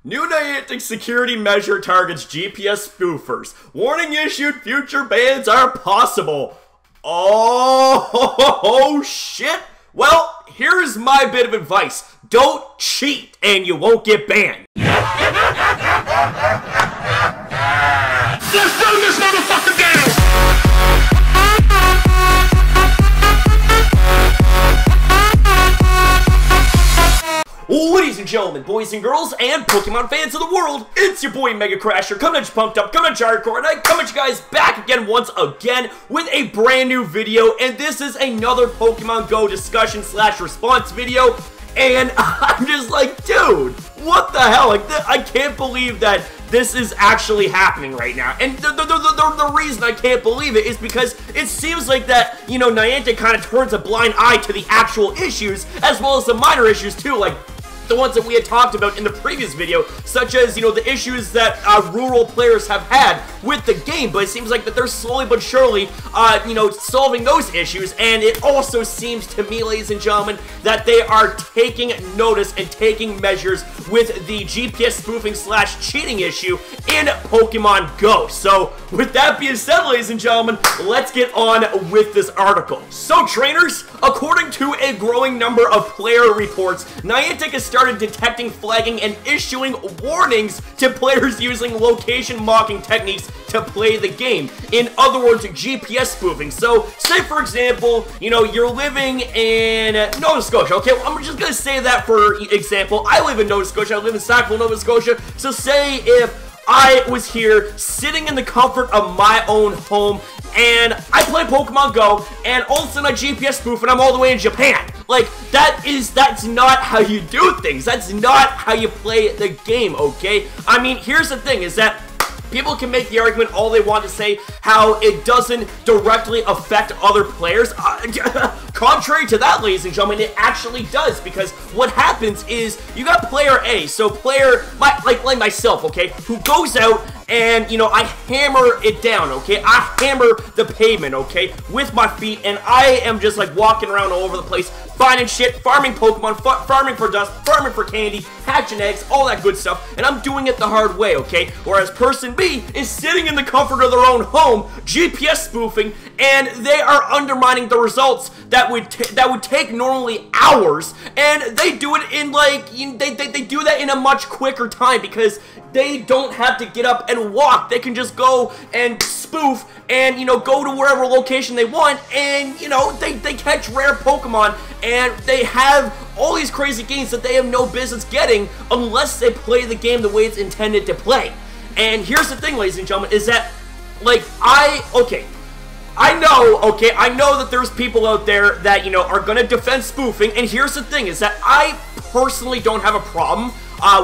New Niantic security measure targets GPS spoofers. Warning issued, future bans are possible. Oh, shit. Well, here's my bit of advice. Don't cheat and you won't get banned. Let's run this motherfucker down! Ladies and gentlemen, boys and girls, and Pokemon fans of the world, it's your boy MegaCrasher, coming at you pumped up, coming at you hardcore, and I come at you guys back again once again with a brand new video, and this is another Pokemon Go discussion / response video, and I'm just like, dude, what the hell? Like, I can't believe that this is actually happening right now. And the reason I can't believe it is because it seems like that, you know, Niantic kind of turns a blind eye to the actual issues, as well as the minor issues too, like the ones that we had talked about in the previous video, such as, you know, the issues that rural players have had with the game, but it seems like that they're slowly but surely, you know, solving those issues, and it also seems to me, ladies and gentlemen, that they are taking notice and taking measures with the GPS spoofing / cheating issue in Pokemon Go. So, with that being said, ladies and gentlemen, let's get on with this article. So, trainers, according to a growing number of player reports, Niantic has started detecting, flagging, and issuing warnings to players using location mocking techniques to play the game. In other words, GPS spoofing. So, say for example, you know, you're living in Nova Scotia. Okay, well, I'm just gonna say that for example. I live in Nova Scotia. I live in Sackville, Nova Scotia. So, say if I was here sitting in the comfort of my own home and I play Pokemon Go and all of a sudden I GPS spoof and I'm all the way in Japan. Like, that's not how you do things. That's not how you play the game, okay? I mean, here's the thing, is that people can make the argument all they want to say how it doesn't directly affect other players. Contrary to that, ladies and gentlemen, it actually does, because what happens is you got player A, so player, like myself, okay, who goes out and, you know, I hammer it down, okay? I hammer the pavement, okay, with my feet, and I am just, like, walking around all over the place, finding shit, farming Pokemon, farming for dust, farming for candy, hatching eggs, all that good stuff, and I'm doing it the hard way, okay? Whereas person B is sitting in the comfort of their own home, GPS spoofing, and they are undermining the results that would take normally hours, and they do it in, like, they do that in a much quicker time, because they don't have to get up and walk. They can just go and spoof and, you know, go to wherever location they want, and, you know, they catch rare Pokemon, and they have all these crazy games that they have no business getting unless they play the game the way it's intended to play. And here's the thing, ladies and gentlemen, is that, like, I know that there's people out there that, you know, are gonna defend spoofing, and here's the thing, is that I personally don't have a problem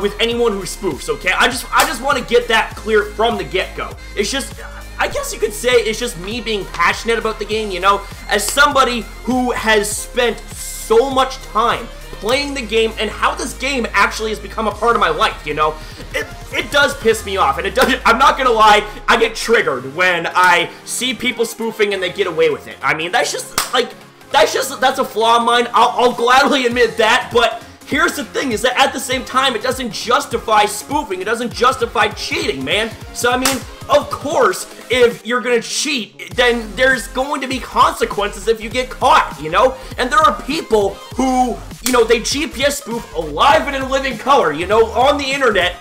with anyone who spoofs, okay? I just want to get that clear from the get-go. It's just, I guess you could say it's just me being passionate about the game, you know? As somebody who has spent so much time playing the game and how this game actually has become a part of my life, you know? It does piss me off, and it does, I'm not gonna lie, I get triggered when I see people spoofing and they get away with it. I mean, that's just, like, that's a flaw of mine. I'll gladly admit that, but here's the thing, is that at the same time, it doesn't justify spoofing. It doesn't justify cheating, man. So, I mean, of course, if you're gonna cheat, then there's going to be consequences if you get caught, you know? And there are people who, you know, they GPS spoof alive and in living color, you know, on the internet.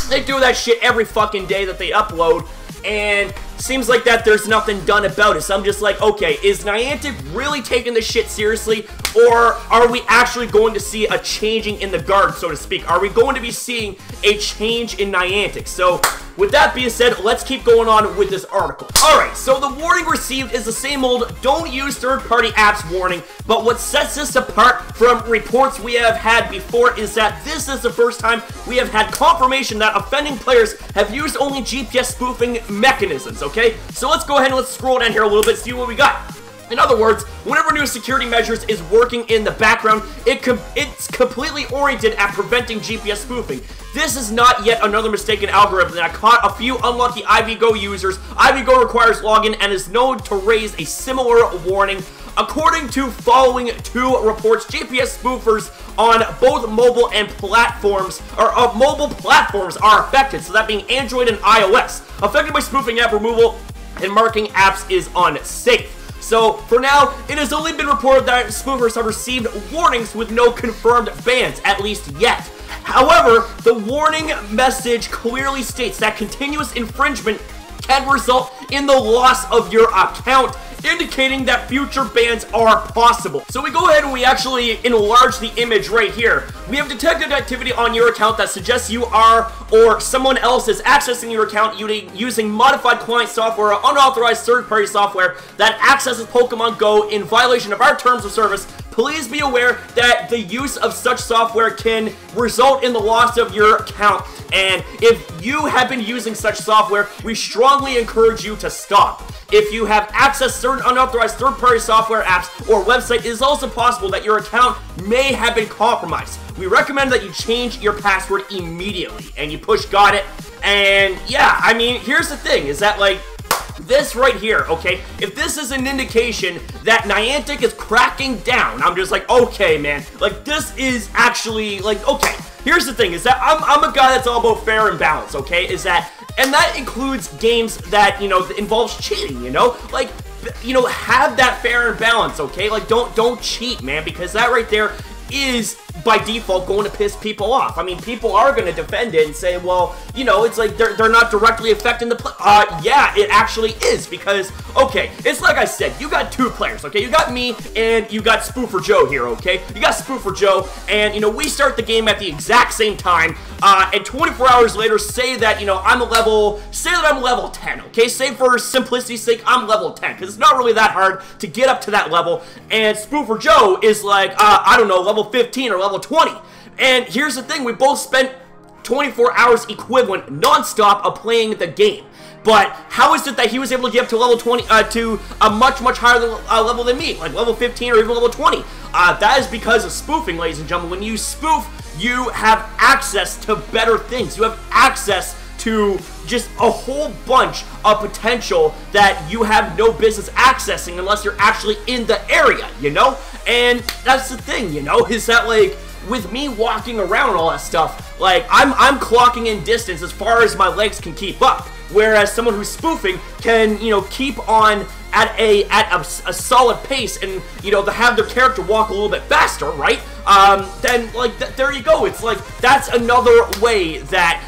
They do that shit every fucking day that they upload, and seems like that there's nothing done about it. So I'm just like, okay, is Niantic really taking this shit seriously, or are we actually going to see a changing in the guard, so to speak? Are we going to be seeing a change in Niantic? So, with that being said, let's keep going on with this article. Alright, so the warning received is the same old don't use third-party apps warning, but what sets this apart from reports we have had before is that this is the first time we have had confirmation that offending players have used only GPS spoofing mechanisms, okay? So let's go ahead and let's scroll down here a little bit, see what we got. In other words, whenever new security measures is working in the background, it's completely oriented at preventing GPS spoofing. This is not yet another mistaken algorithm that caught a few unlucky IVGO users. IVGO requires login and is known to raise a similar warning according to following 2 reports, GPS spoofers on both mobile and platforms, or mobile platforms are affected, so that being Android and iOS. Affected by spoofing app removal and marking apps is unsafe. So, for now, it has only been reported that spoofers have received warnings with no confirmed bans, at least yet. However, the warning message clearly states that continuous infringement can result in the loss of your account, indicating that future bans are possible. So we go ahead and we actually enlarge the image right here. We have detected activity on your account that suggests you are or someone else is accessing your account using modified client software or unauthorized third-party software that accesses Pokemon Go in violation of our terms of service. Please be aware that the use of such software can result in the loss of your account. And if you have been using such software, we strongly encourage you to stop. If you have accessed certain unauthorized third-party software apps or website, it is also possible that your account may have been compromised. We recommend that you change your password immediately. And you push got it. And yeah, I mean, here's the thing, is that like, this right here, okay, if this is an indication that Niantic is cracking down, I'm just like, okay, man, like, this is actually, like, okay, here's the thing, is that I'm a guy that's all about fair and balance, okay, is that, and that includes games that, you know, involves cheating, you know, like, you know, have that fair and balance, okay, like, don't cheat, man, because that right there is by default going to piss people off. I mean, people are going to defend it and say, well, you know, it's like they're not directly affecting the play. Yeah, it actually is, because, okay, it's like I said, you got 2 players, okay? You got me and you got Spoofer Joe here, okay? You got Spoofer Joe, and, you know, we start the game at the exact same time, and 24 hours later, say that, you know, I'm level 10, okay? Say for simplicity's sake, I'm level 10, because it's not really that hard to get up to that level, and Spoofer Joe is like, I don't know, level 15 or level 20. And here's the thing, we both spent 24 hours equivalent non-stop of playing the game. But how is it that he was able to get up to level 20, to a much higher level than me, like level 15 or even level 20? That is because of spoofing, ladies and gentlemen. When you spoof, you have access to better things. You have access to just a whole bunch of potential that you have no business accessing unless you're actually in the area, you know? And that's the thing, you know, is that, like, with me walking around and all that stuff, like, I'm clocking in distance as far as my legs can keep up, whereas someone who's spoofing can, you know, keep on at a solid pace and, you know, to have their character walk a little bit faster, right? Then, like, there you go. It's like, that's another way that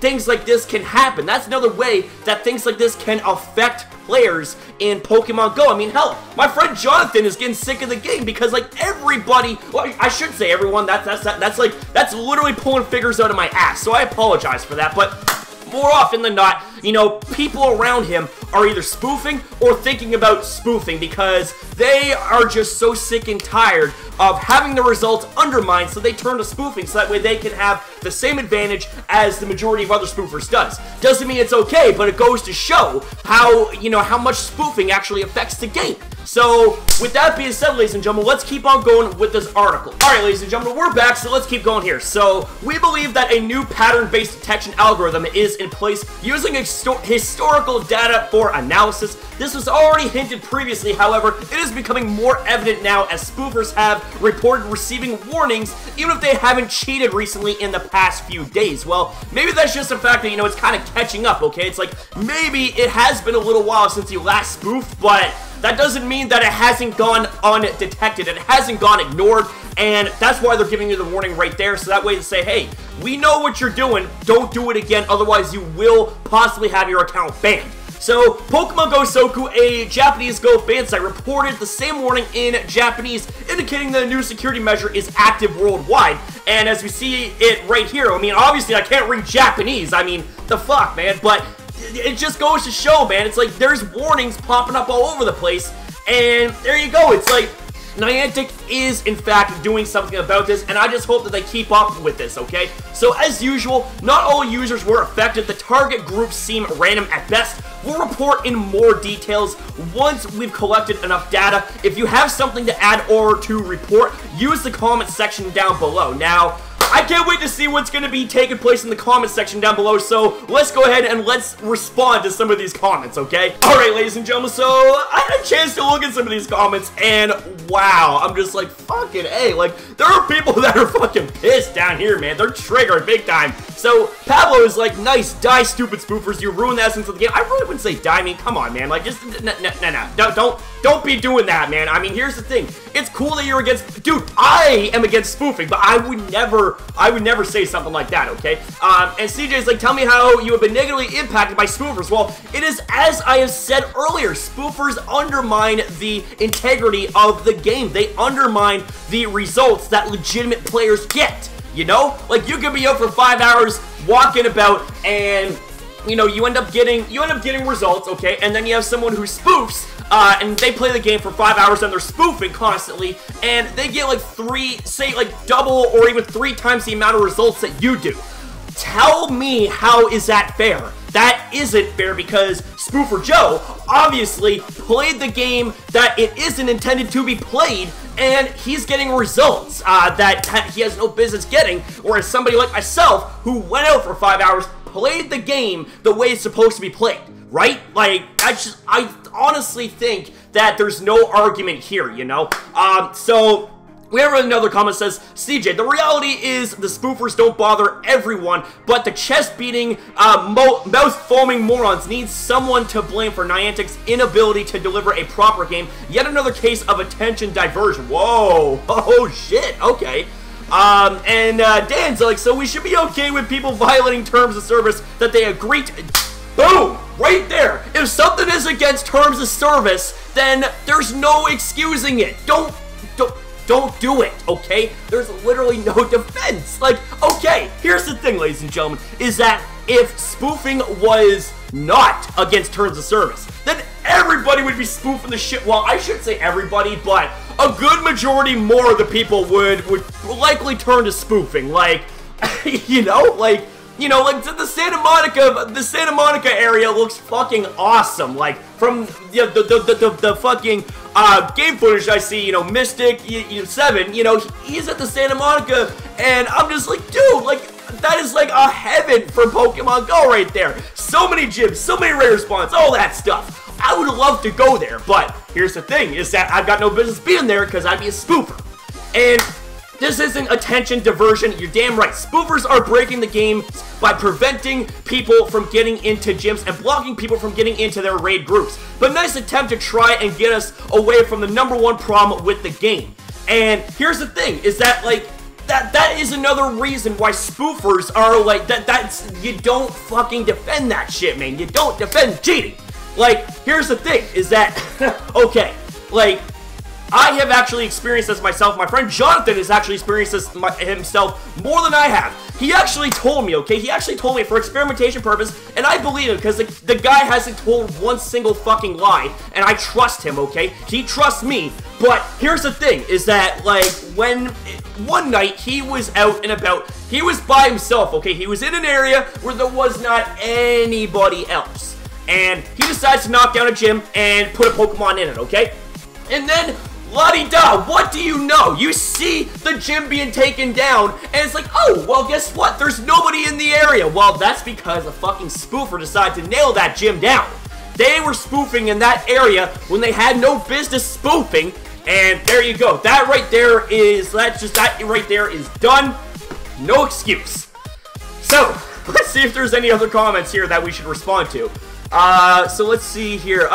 things like this can happen. That's another way that things like this can affect players in Pokemon Go. I mean, hell, my friend Jonathan is getting sick of the game because, like, everybody, well, I should say everyone, that's literally pulling figures out of my ass, so I apologize for that, but more often than not, you know, people around him are either spoofing or thinking about spoofing because they are just so sick and tired of having the results undermined, so they turn to spoofing so that way they can have the same advantage as the majority of other spoofers does. Doesn't mean it's okay, but it goes to show how, you know, how much spoofing actually affects the game. So, with that being said, ladies and gentlemen, let's keep on going with this article. Alright, ladies and gentlemen, we're back, so let's keep going here. So, we believe that a new pattern-based detection algorithm is in place using historical data for analysis. This was already hinted previously, however, it is becoming more evident now as spoofers have reported receiving warnings, even if they haven't cheated recently in the past few days. Well, maybe that's just the fact that, you know, it's kind of catching up, okay? It's like, maybe it has been a little while since you last spoofed, but that doesn't mean that it hasn't gone undetected. It hasn't gone ignored, and that's why they're giving you the warning right there, so that way they say, hey, we know what you're doing, don't do it again, otherwise you will possibly have your account banned. So, Pokemon Go Soku, a Japanese Go fan site, reported the same warning in Japanese, indicating that a new security measure is active worldwide. And as we see it right here, I mean, obviously I can't read Japanese, I mean, the fuck, man, but it just goes to show, man, it's like there's warnings popping up all over the place, and there you go, it's like Niantic is, in fact, doing something about this, and I just hope that they keep up with this, okay? So, as usual, not all users were affected. The target groups seem random at best. We'll report in more details once we've collected enough data. If you have something to add or to report, use the comment section down below. Now, I can't wait to see what's going to be taking place in the comment section down below, so let's go ahead and let's respond to some of these comments, okay? Alright, ladies and gentlemen, so I had a chance to look at some of these comments, and wow, I'm just like, fucking A, like, there are people that are fucking pissed down here, man. They're triggered big time. So, Pablo is like, nice, die, stupid spoofers, you ruined the essence of the game. I really wouldn't say die, I mean, come on, man, like, just, no, don't be doing that, man. I mean, here's the thing, it's cool that you're against, dude, I am against spoofing, but I would never say something like that, okay? And CJ's like, tell me how you have been negatively impacted by spoofers. Well, it is as I have said earlier, spoofers undermine the integrity of the game. They undermine the results that legitimate players get, you know? Like, you could be out for 5 hours walking about and, you know, you end up getting results, okay? And then you have someone who spoofs, and they play the game for 5 hours and they're spoofing constantly, and they get like double or even 3 times the amount of results that you do. Tell me, how is that fair? That isn't fair, because Spoofer Joe obviously played the game that it isn't intended to be played, and he's getting results that he has no business getting, whereas somebody like myself, who went out for 5 hours, played the game the way it's supposed to be played, right? Like, I honestly think that there's no argument here, you know? So we have another comment that says, CJ, the reality is the spoofers don't bother everyone, but the chest-beating, mouth-foaming morons need someone to blame for Niantic's inability to deliver a proper game. Yet another case of attention diversion. Whoa. Oh, shit. Okay. Dan's like, so we should be okay with people violating terms of service that they agree to. Boom! Right there! If something is against terms of service, then there's no excusing it. Don't do it, okay? There's literally no defense. Like, okay, here's the thing, ladies and gentlemen, is that if spoofing was not against terms of service, then everybody would be spoofing the shit. Well, I shouldn't say everybody, but a good majority more of the people would likely turn to spoofing. Like, you know, like the Santa Monica area looks fucking awesome. Like, from the fucking game footage I see, you know, Mystic 7, you know, he's at the Santa Monica, and I'm just like, dude, like, that is like a heaven for Pokemon Go right there. So many gyms, so many rare spawns, all that stuff. I would love to go there, but here's the thing, is that I've got no business being there because I'd be a spoofer. And this isn't attention diversion, you're damn right. Spoofers are breaking the game by preventing people from getting into gyms and blocking people from getting into their raid groups. But nice attempt to try and get us away from the #1 problem with the game. And here's the thing, is that, like, that is another reason why spoofers are like, you don't fucking defend that shit, man. You don't defend cheating. Like, here's the thing, is that, okay, like, I have actually experienced this myself. My friend Jonathan has actually experienced this himself more than I have. He actually told me, okay? He actually told me for experimentation purpose, and I believe him because the guy hasn't told one single fucking lie, and I trust him, okay? He trusts me, but here's the thing, is that, like, when one night he was out and about, he was by himself, okay? He was in an area where there was not anybody else, and he decides to knock down a gym and put a Pokemon in it, okay? And then, la-di-da, what do you know? You see the gym being taken down, and it's like, oh, well, guess what? There's nobody in the area. Well, that's because a fucking spoofer decided to nail that gym down. They were spoofing in that area when they had no business spoofing, and there you go. That right there is, that right there is done. No excuse. So, let's see if there's any other comments here that we should respond to. So let's see here.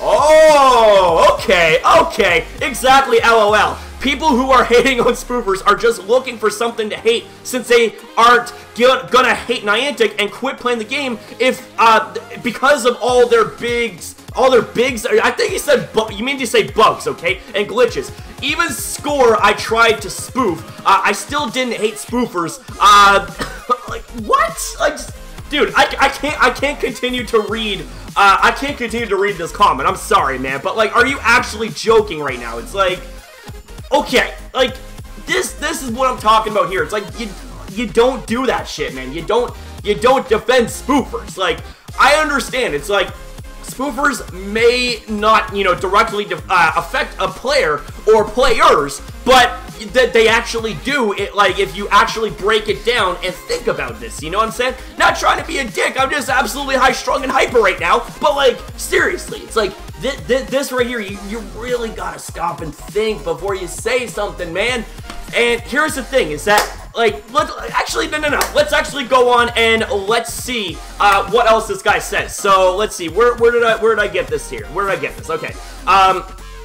Oh, okay, exactly, LOL. People who are hating on spoofers are just looking for something to hate, since they aren't gonna hate Niantic and quit playing the game if, because of all their bigs, I think he said, you mean to say bugs, okay, and glitches. Even Score I tried to spoof, I still didn't hate spoofers, like, what? Like, dude, I can't continue to read, I can't continue to read this comment. I'm sorry, man, but, like, are you actually joking right now? It's like, okay, like, this is what I'm talking about here. It's like, you don't do that shit, man. You don't defend spoofers. Like, I understand. It's like, spoofers may not, you know, directly affect a player or players, but that they actually do it, like, if you actually break it down and think about this, you know what I'm saying? Not trying to be a dick, I'm just absolutely high-strung and hyper right now, but, like, seriously, it's like, this right here, you really gotta stop and think before you say something, man. And here's the thing, is that, like, no, let's actually go on and let's see what else this guy says. So, let's see, where did I get this here? Where did I get this? Okay,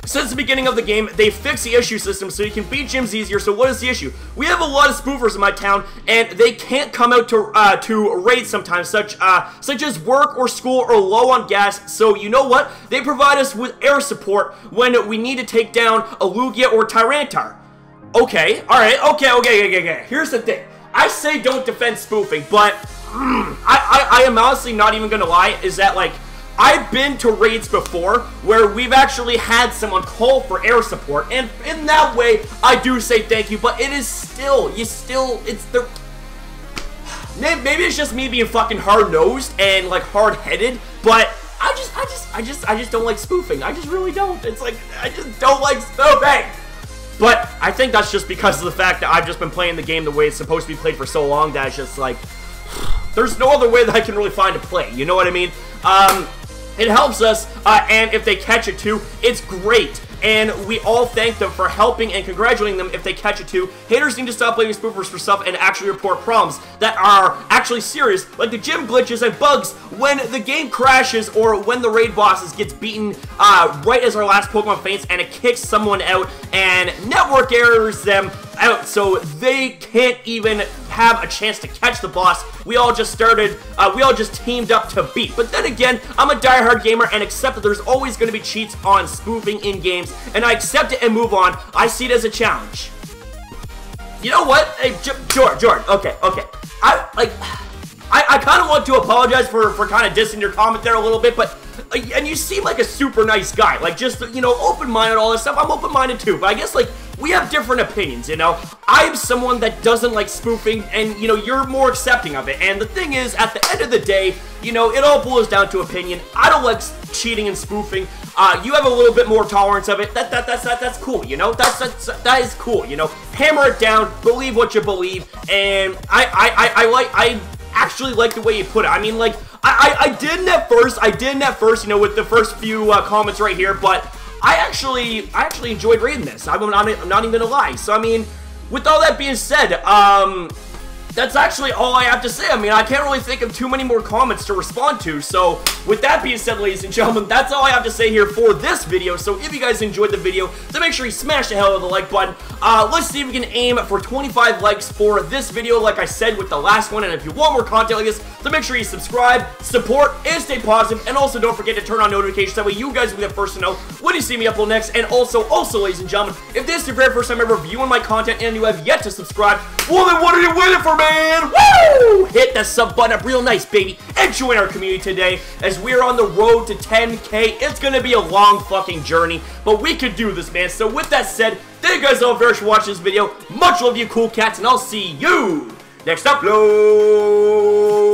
since the beginning of the game, they fixed the issue system so you can beat gyms easier. So what is the issue? We have a lot of spoofers in my town, and they can't come out to raids sometimes, such as work or school or low on gas. So you know what? They provide us with air support when we need to take down a Lugia or Tyranitar. Okay, alright, okay. Here's the thing. I say don't defend spoofing, but I am honestly not even gonna lie, is that, like, I've been to raids before where we've actually had someone call for air support, and in that way, I do say thank you, but it is still, it's the... Maybe it's just me being fucking hard-nosed and, like, hard-headed, but I just don't like spoofing. I just really don't. It's like, I just don't like spoofing! But I think that's just because of the fact that I've just been playing the game the way it's supposed to be played for so long that it's just like, there's no other way that I can really find to play, you know what I mean? It helps us, and if they catch it too, it's great. And we all thank them for helping and congratulating them if they catch it too. Haters need to stop blaming spoofers for stuff and actually report problems that are actually serious, like the gym glitches and bugs when the game crashes or when the raid bosses gets beaten right as our last Pokemon faints and it kicks someone out and network errors them out so they can't even have a chance to catch the boss we all just teamed up to beat. But then again, I'm a diehard gamer and accept that there's always going to be cheats on spoofing in games, and I accept it and move on. I see it as a challenge. You know what? Hey, Jordan, okay. I kind of want to apologize for kind of dissing your comment there a little bit, but, and you seem like a super nice guy, like, just, you know, open-minded, all this stuff. I'm open-minded too, but I guess, like, we have different opinions, you know? I'm someone that doesn't like spoofing, and, you know, you're more accepting of it, and the thing is, at the end of the day, you know, it all boils down to opinion. I don't like cheating and spoofing. You have a little bit more tolerance of it. That's cool, you know? That is cool, you know? Hammer it down, believe what you believe, and I actually like the way you put it. I mean, like, I didn't at first, you know, with the first few comments right here, but I actually enjoyed reading this. I'm not even gonna lie. So, I mean, with all that being said, that's actually all I have to say. I mean, I can't really think of too many more comments to respond to. So, with that being said, ladies and gentlemen, that's all I have to say here for this video. So, if you guys enjoyed the video, then make sure you smash the hell out of the like button. Let's see if we can aim for 25 likes for this video, like I said with the last one. And if you want more content like this, then make sure you subscribe, support, and stay positive. And also, don't forget to turn on notifications. That way, you guys will be the first to know when you see me upload next. And also, ladies and gentlemen, if this is your very first time ever viewing my content and you have yet to subscribe, well, then what are you waiting for, man? Woo! Hit that sub button up real nice, baby, and join our community today as we're on the road to 10K. It's gonna be a long fucking journey, but we could do this, man. So with that said, thank you guys all very much for watching this video. Much love, you cool cats, and I'll see you next upload.